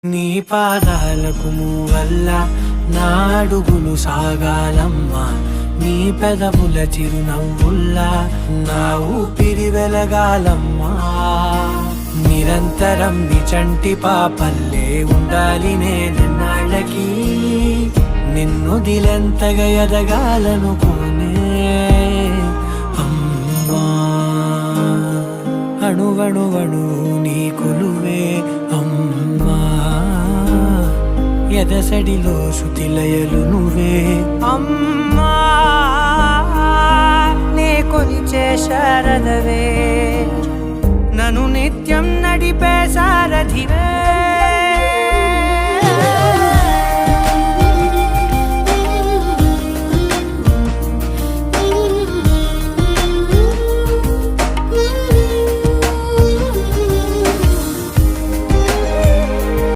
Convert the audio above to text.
నీ పాదాలకు మూవల్ల నా అడుగులు సాగాలమ్మా, నీ పెదవుల చిరునవ్వుల్లా నా ఊపిరి వెలగాలమ్మా. నిరంతరం నీ చంటి పాపల్లే ఉండాలి నేనెన్నాళ్ళకి, నిన్నొదిలెంతగా ఎదగాలనుకోనే అమ్మా. అణువణువణు నీ కొలువే అమ్మా, ఎదసడిలో శృతిలయలు నువ్వే అమ్మా. నే కొలిచే శారదవే, నన్ను నిత్యం నడిపే సారథివే.